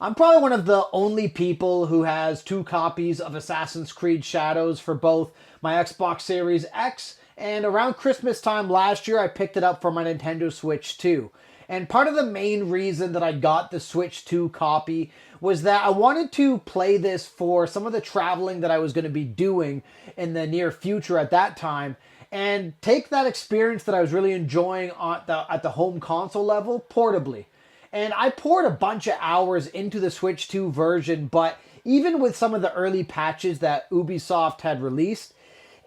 I'm probably one of the only people who has two copies of Assassin's Creed Shadows for both my Xbox Series X, and around Christmas time last year I picked it up for my Nintendo Switch 2. And part of the main reason that I got the Switch 2 copy was that I wanted to play this for some of the traveling that I was going to be doing in the near future at that time, and take that experience that I was really enjoying at the home console level portably. And I poured a bunch of hours into the Switch 2 version, but even with some of the early patches that Ubisoft had released,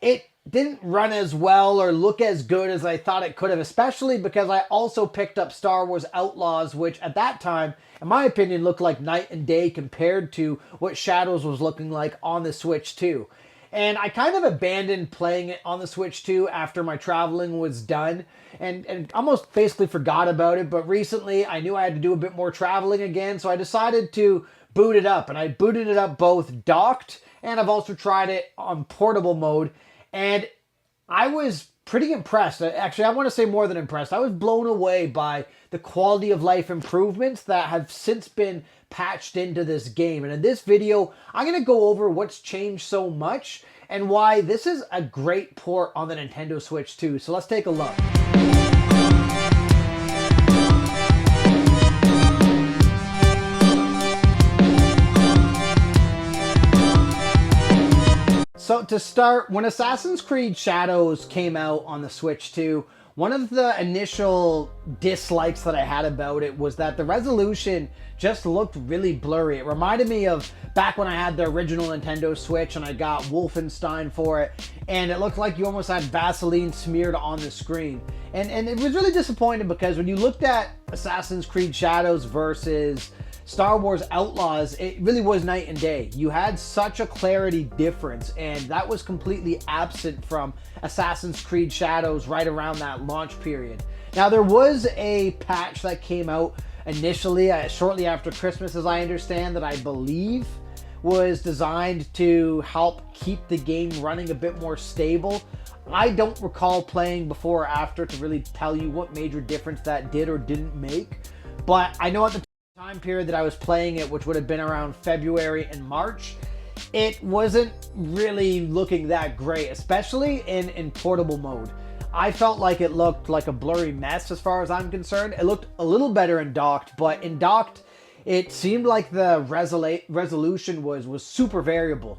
it didn't run as well or look as good as I thought it could have, especially because I also picked up Star Wars Outlaws, which at that time, in my opinion, looked like night and day compared to what Shadows was looking like on the Switch 2. And I kind of abandoned playing it on the Switch 2 after my traveling was done, and almost basically forgot about it. But recently I knew I had to do a bit more traveling again, so I decided to boot it up. And I booted it up both docked, and I've also tried it on portable mode. And I was pretty impressed. Actually, I want to say more than impressed. I was blown away by the quality of life improvements that have since been patched into this game. And in this video, I'm going to go over what's changed so much and why this is a great port on the Nintendo Switch 2. So let's take a look. So to start, when Assassin's Creed Shadows came out on the Switch 2, one of the initial dislikes that I had about it was that the resolution just looked really blurry. It reminded me of back when I had the original Nintendo Switch and I got Wolfenstein for it, and it looked like you almost had Vaseline smeared on the screen. And it was really disappointing because when you looked at Assassin's Creed Shadows versus Star Wars Outlaws, it really was night and day. You had such a clarity difference, and that was completely absent from Assassin's Creed Shadows right around that launch period. Now, there was a patch that came out initially, shortly after Christmas, as I understand, that I believe was designed to help keep the game running a bit more stable. I don't recall playing before or after to really tell you what major difference that did or didn't make, but I know at the time period that I was playing it, which would have been around February and March, it wasn't really looking that great, especially in portable mode. I felt like it looked like a blurry mess as far as I'm concerned. It looked a little better in docked, but in docked, it seemed like the resolution was super variable.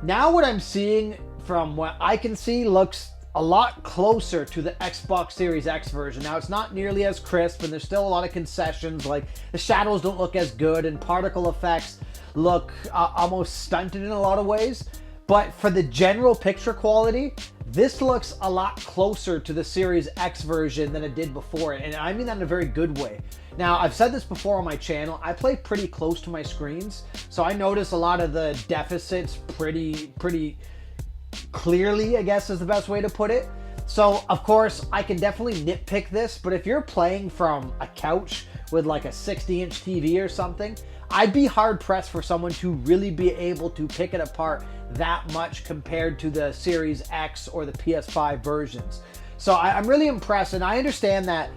Now what I'm seeing, from what I can see, looks a lot closer to the Xbox Series X version. Now, it's not nearly as crisp, and there's still a lot of concessions, like the shadows don't look as good, and particle effects look almost stunted in a lot of ways. But for the general picture quality, this looks a lot closer to the Series X version than it did before, and I mean that in a very good way. Now, I've said this before on my channel, I play pretty close to my screens, so I notice a lot of the deficits pretty clearly, I guess is the best way to put it. So, of course, I can definitely nitpick this, but if you're playing from a couch with like a 60-inch TV or something, I'd be hard-pressed for someone to really be able to pick it apart that much compared to the Series X or the PS5 versions. So I'm really impressed, and I understand that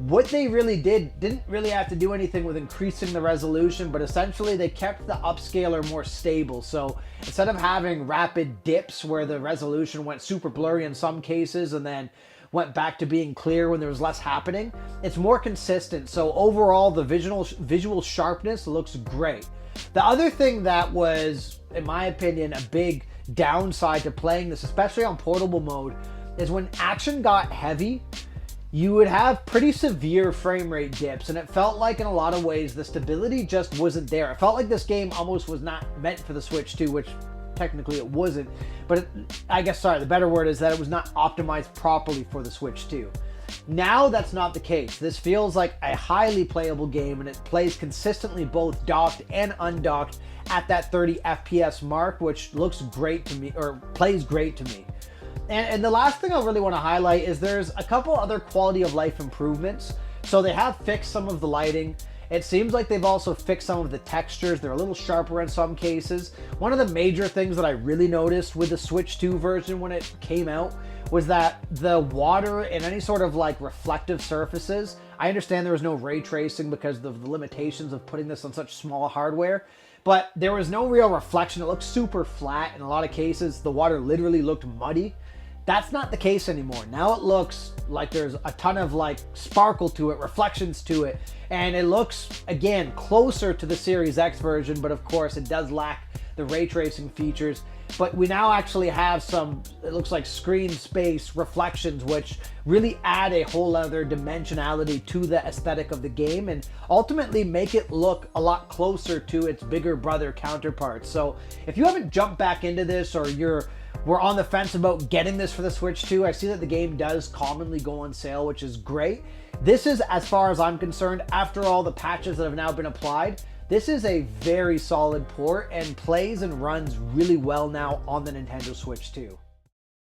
what they really didn't really have to do anything with increasing the resolution, but essentially they kept the upscaler more stable. So instead of having rapid dips where the resolution went super blurry in some cases and then went back to being clear when there was less happening, it's more consistent. So overall, the visual sharpness looks great. The other thing that was, in my opinion, a big downside to playing this, especially on portable mode, is when action got heavy, you would have pretty severe frame rate dips, and it felt like in a lot of ways the stability just wasn't there. It felt like this game almost was not meant for the Switch 2, which technically it wasn't, but the better word is that it was not optimized properly for the Switch 2. Now that's not the case. This feels like a highly playable game, and it plays consistently both docked and undocked at that 30 FPS mark, which looks great to me, or plays great to me. And the last thing I really want to highlight is there's a couple other quality of life improvements. So they have fixed some of the lighting. It seems like they've also fixed some of the textures. They're a little sharper in some cases. One of the major things that I really noticed with the Switch 2 version when it came out was that the water and any sort of like reflective surfaces I understand there was no ray tracing because of the limitations of putting this on such small hardware, but there was no real reflection. It looked super flat. In a lot of cases, the water literally looked muddy. That's not the case anymore. Now it looks like there's a ton of like sparkle to it, reflections to it, and it looks, again, closer to the Series X version, but of course it does lack the ray tracing features. But we now actually have some, it looks like screen space reflections, which really add a whole other dimensionality to the aesthetic of the game and ultimately make it look a lot closer to its bigger brother counterparts. So if you haven't jumped back into this, or we're on the fence about getting this for the Switch 2, I see that the game does commonly go on sale, which is great. This is, as far as I'm concerned, after all the patches that have now been applied, this is a very solid port and plays and runs really well now on the Nintendo Switch 2.